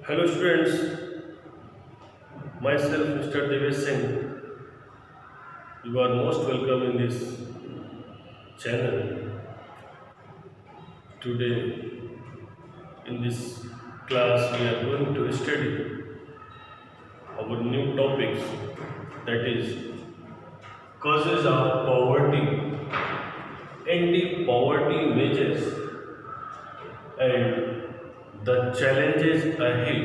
Hello students, myself Mr. Devesh Singh. You are most welcome in this channel. Today in this class we are going to study our new topics, that is causes of poverty, anti-poverty measures and the challenges ahead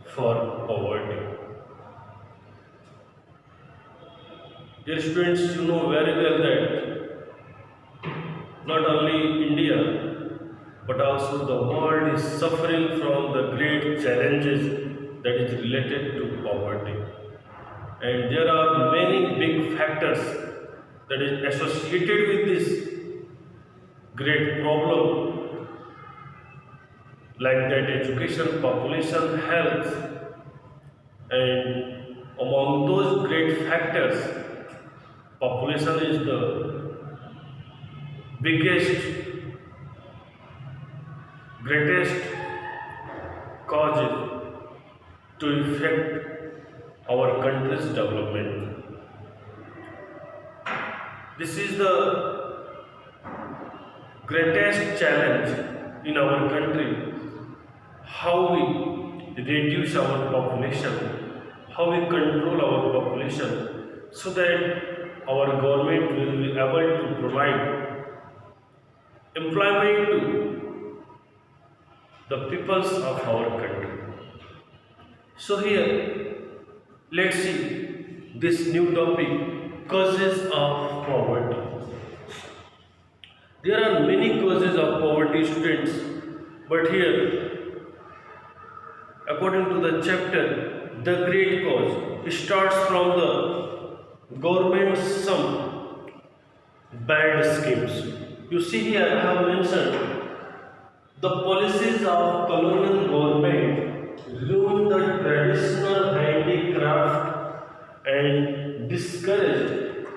for poverty. Dear students, you know very well that not only India but also the world is suffering from the great challenges that is related to poverty. And there are many big factors that is associated with this great problem, like that education, population, health, and among those great factors, population is the biggest, greatest cause to affect our country's development. This is the greatest challenge in our country, how we reduce our population, how we control our population, so that our government will be able to provide employment to the peoples of our country. So here, let's see this new topic, causes of poverty. There are many causes of poverty, students, but here, according to the chapter, the great cause starts from the government's some bad schemes. You see here, I have mentioned the policies of colonial government ruined the traditional handicraft and discouraged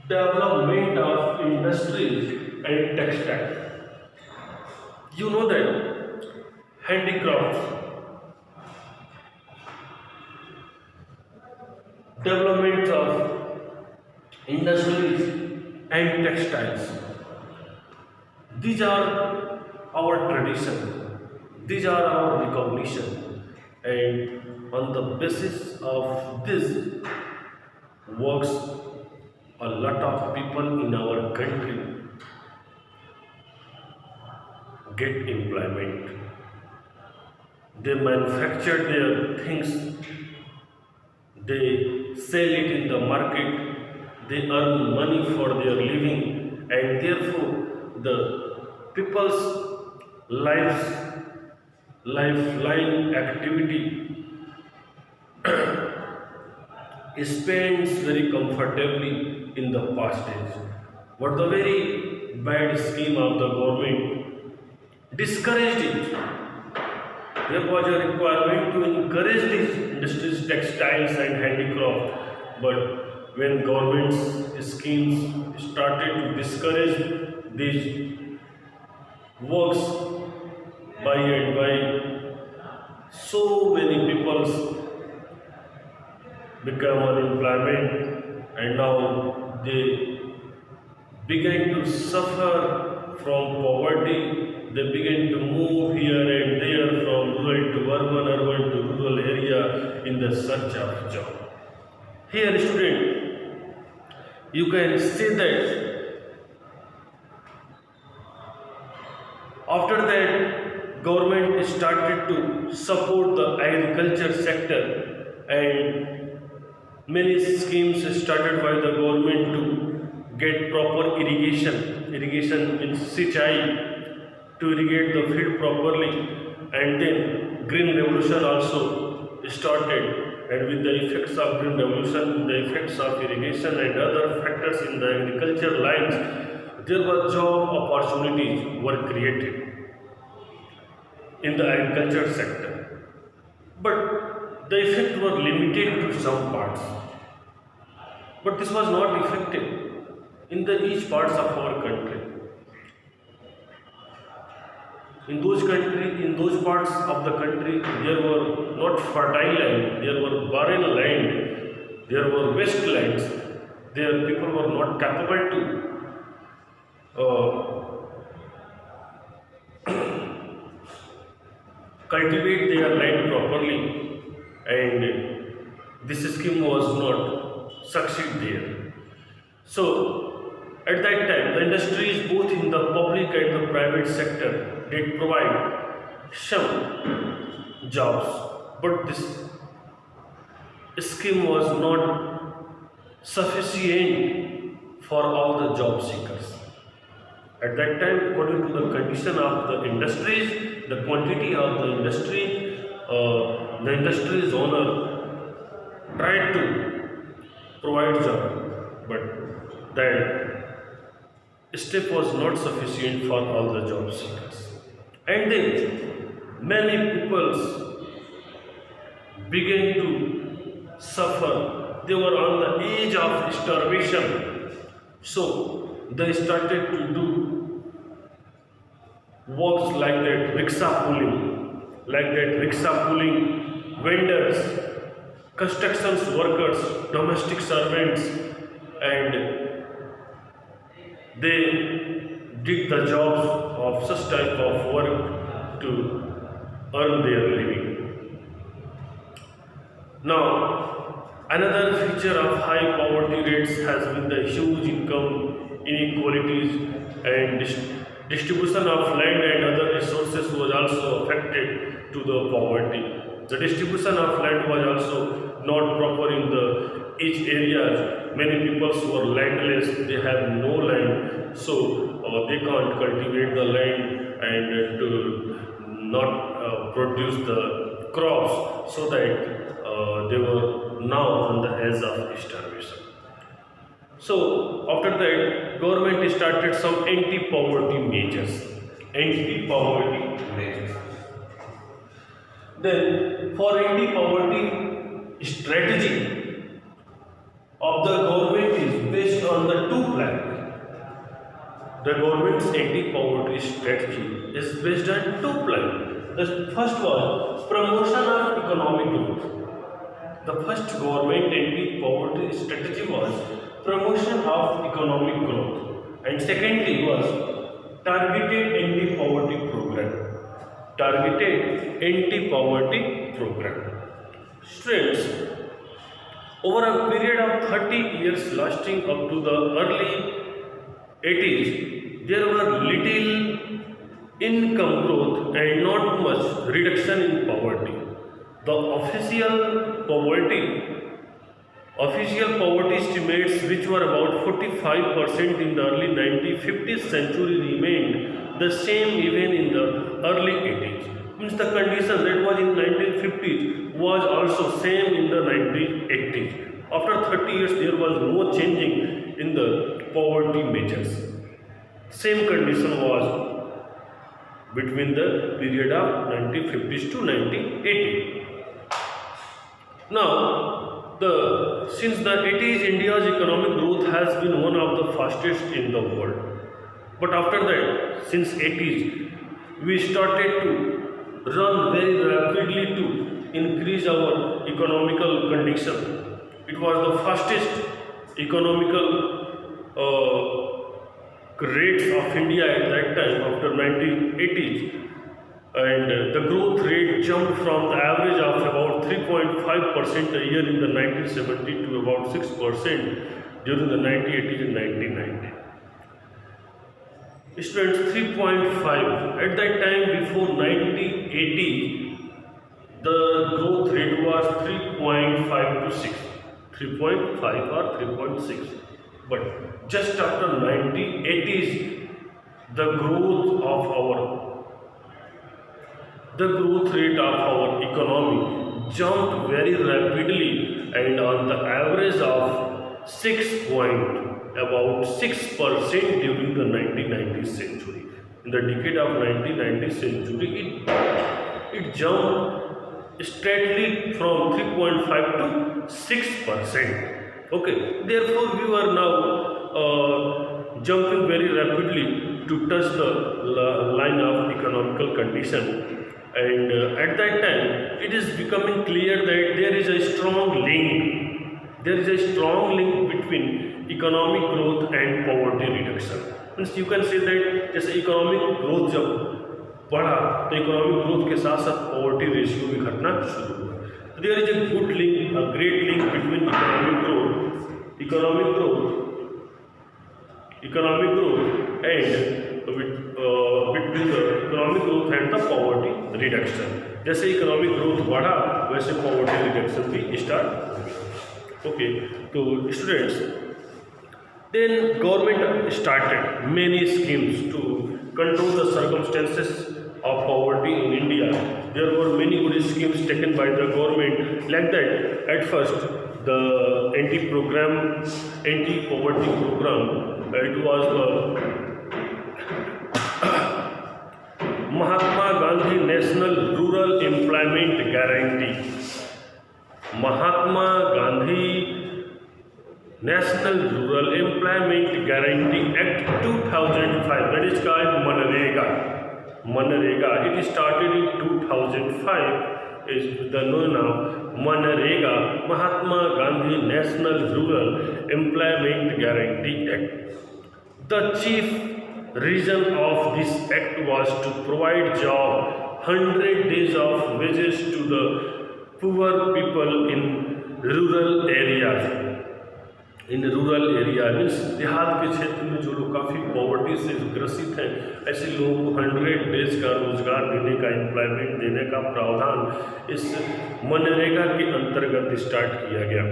development of industries and textiles. You know that handicrafts, development of industries and textiles, these are our tradition, these are our recognition, and on the basis of this works a lot of people in our country get employment. They manufacture their things, they sell it in the market, they earn money for their living, and therefore the people's lifeline activity spends very comfortably in the past days. But the very bad scheme of the government discouraged it. There was a requirement to encourage these industries, textiles and handicraft, but when government's schemes started to discourage these works by and by, so many people become unemployment, and now they began to suffer from poverty. They began to move here and there from rural to urban to rural area in the search of job. Here, student, you can say that after that, government started to support the agriculture sector, and many schemes started by the government to get proper irrigation means sichai, to irrigate the field properly, and then green revolution also started, and with the effects of green revolution, the effects of irrigation and other factors in the agriculture lines, there were job opportunities were created in the agriculture sector, but the effect were limited to some parts. But this was not effective in the each parts of our country. In those parts of the country, there were not fertile land, there were barren land, there were wastelands. There people were not capable to cultivate their land properly, and this scheme was not succeed there. So at that time, the industries both in the public and the private sector did provide some jobs, but this scheme was not sufficient for all the job seekers. At that time, according to the condition of the industries, the quantity of the industry's owner tried to provide job, but that step was not sufficient for all the job seekers. And then many people began to suffer. They were on the edge of starvation. So they started to do works like that rickshaw pulling, vendors, construction workers, domestic servants, and they did the jobs of such type of work to earn their living. Now, another feature of high poverty rates has been the huge income inequalities, and distribution of land and other resources was also affected to the poverty. The distribution of land was also not proper in the each areas. Many people were landless; they have no land, so they can't cultivate the land and to not produce the crops, so that they were now on the edge of starvation. So after that, government started some anti-poverty measures. Anti-poverty measures. Then, for anti-poverty strategy of the government is based on the two plans. The government's anti-poverty strategy is based on two plans. The first was promotion of economic growth. The first government anti-poverty strategy was promotion of economic growth, and secondly was targeted anti-poverty program. Targeted anti-poverty program. Students, over a period of 30 years lasting up to the early 80s, there were little income growth and not much reduction in poverty. The official poverty estimates, which were about 45% in the early 1950th century, remained the same even in the early 80s. Means the condition that was in 1950s was also same in the 1980s. After 30 years, there was no changing in the poverty measures. Same condition was between the period of 1950s to 1980. Now, since the 80s, India's economic growth has been one of the fastest in the world. But after that, since 80s, we started to run very rapidly to increase our economical condition. It was the fastest economical rates of India at that time after 1980s. And the growth rate jumped from the average of about 3.5% a year in the 1970s to about 6% during the 1980s and 1990s. Students, 3.5. At that time, before 1980, the growth rate was 3.5 to 6. 3.5 or 3.6. But just after 1980s, the growth rate of our economy jumped very rapidly, and on the average of about 6% during the 1990th century. In the decade of 1990th century, it jumped steadily from 3.5 to 6%. Okay, therefore we are now jumping very rapidly to touch the line of economical condition. And at that time, it is becoming clear that there is a strong link. There is a strong link between economic growth and poverty reduction. Means you can say that जैसे economic growth जब बढ़ा तो economic growth के साथ साथ poverty ratio भी घटना शुरू हुआ. So there is a good link, a great link between economic growth and between the economic growth and the poverty reduction. जैसे economic growth बढ़ा वैसे poverty reduction भी start हो गया. Okay, तो students, then government started many schemes to control the circumstances of poverty in India. There were many good schemes taken by the government. Like that, at first, the anti-poverty program. It was the Mahatma Gandhi National Rural Employment Guarantee. Mahatma Gandhi National Rural Employment Guarantee Act 2005. That is called Manrega. It started in 2005. Is the known now Manrega, Mahatma Gandhi National Rural Employment Guarantee Act. The chief reason of this act was to provide job 100 days of wages to the poor people in rural areas. In rural area means देहात के क्षेत्र में जो लोग काफ़ी poverty से ग्रसित हैं, ऐसे लोगों को 100 डेज का रोजगार देने का, एम्प्लॉयमेंट देने का प्रावधान इस मनरेगा के अंतर्गत स्टार्ट किया गया.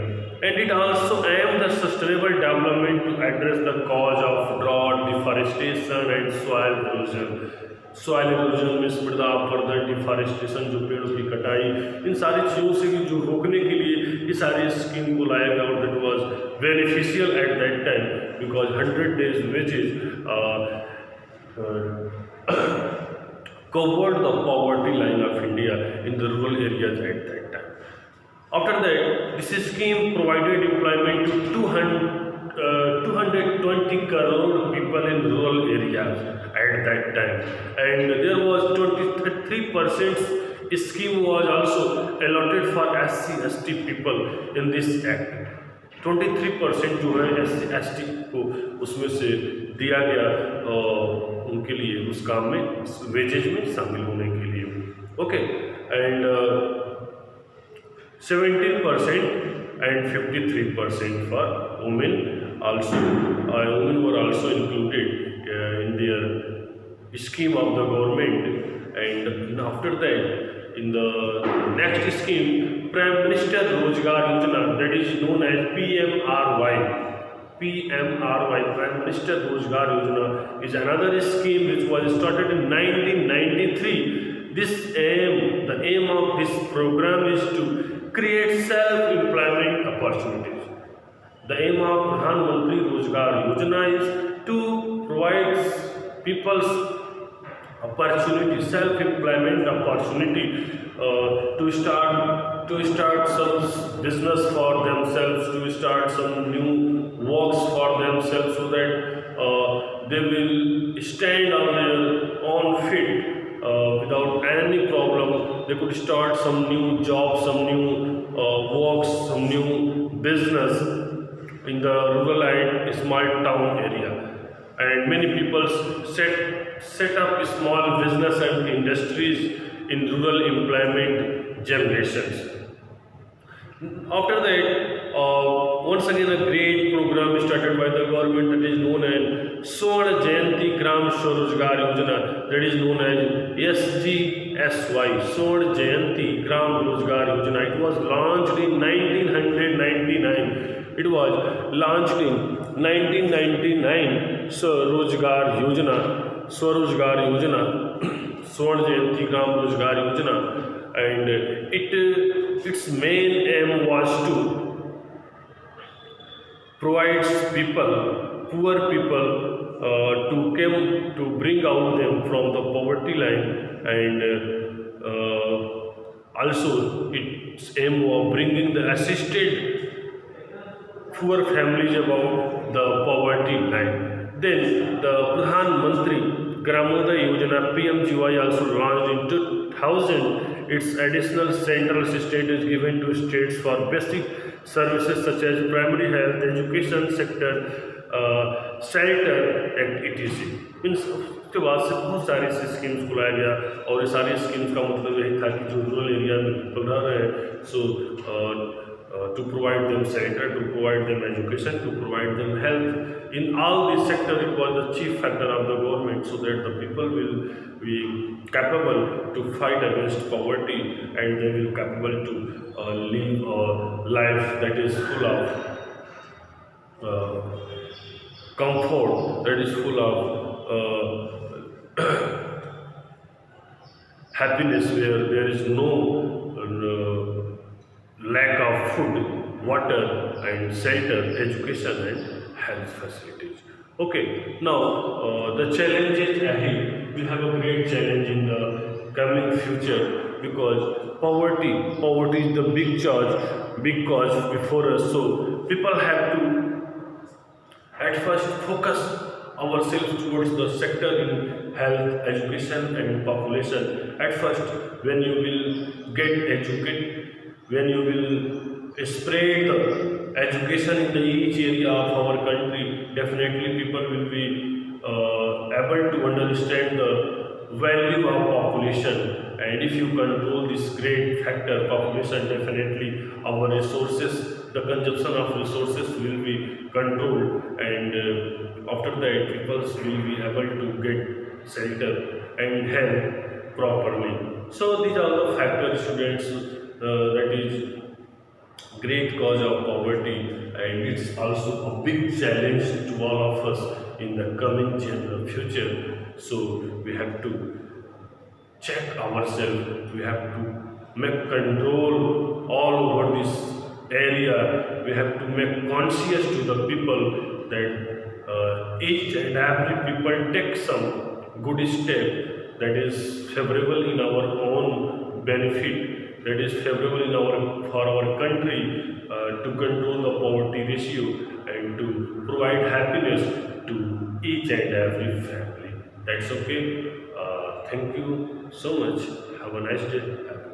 And it also aim the sustainable development to address the cause of drought, deforestation and soil erosion. Soil erosion में मृदा अपरदन, डिफॉरेस्टेशन जो पेड़ों की कटाई, इन सारी चीज़ों से भी जो रोकने के लिए ये सारी स्कीम को लाया गया. और that was beneficial at that time because 100 days wages covered the poverty line of India in the rural areas at that time. After that, this scheme provided employment to 220 crore people in rural areas at that time, and there was 23% scheme was also allotted for SC/ST people in this act. 23% जो है SC/ST को उसमें से दिया गया उनके लिए उस काम में, वेजेज में शामिल होने के लिए. Okay, and 17% and 53% for women also. Women were also included in their scheme of the government. And after that, in the next scheme, Prime Minister Rozgar Yojana, that is known as PMRY, Prime Minister Rozgar Yojana, is another scheme which was started in 1993. The aim of this program is to create self-employment opportunities. The aim of Pradhan Mantri Rozgar Yojana is to provide people's opportunity, self-employment opportunity, to start some business for themselves, to start some new works for themselves, so that they will stand on their own feet without any problem. They could start some new jobs, some new works, some new business in the rural and small town area. And many people set up small business and industries in rural employment generations. After that, once again a great program started by the government that is known as Swर्ण Jayanti Gram Swarojgar Yojana, that is known as SGSY, Swर्ण Jayanti Gram Rozgar Yojana. It was launched in 1999. It was launched in 1999. Swarojgar Yojana, Swर्ण Jayanti Gram Rozgar Yojana, and its main aim was to provide poor people, to bring out them from the poverty line, and also its aim of bringing the assisted poor families above the poverty line. Then the Pradhan Mantri Gramodaya Yojana PMGY also launched in 2000. Its additional central assistance is given to states for basic services such as primary health, education sector, shelter and etc. Means उसके बाद से बहुत सारी ऐसी schemes को लाया गया और ये सारी स्कीम्स का मतलब यही था कि जो रूरल एरिया में पीपल रह रहे हैं सो to provide them shelter, to provide them education, to provide them health. In all these sectors, it was the chief factor of the government so that the people will be capable to fight against poverty and they will capable to live a life that is full of uh, comfort, that is full of happiness, where there is no lack of food, water, and shelter, education, and health facilities. Okay, now the challenges ahead. We have a great challenge in the coming future because poverty is the big cause before us. So people have to at first focus ourselves towards the sector in health, education, and population. At first, when you will get educated, when you will spread the education in the each area of our country, definitely people will be able to understand the value of population. And if you control this great factor, population, definitely our resources, the consumption of resources will be controlled, and after that, people will be able to get shelter and health properly. So these are the factors, students, that is great cause of poverty, and it's also a big challenge to all of us in the coming future. So we have to check ourselves, we have to make control all over this area, we have to make conscious to the people that each and every people take some good step that is favorable in our own benefit, that is favorable in our for our country, to control the poverty ratio and to provide happiness to each and every family. That's okay. Thank you so much. Have a nice day.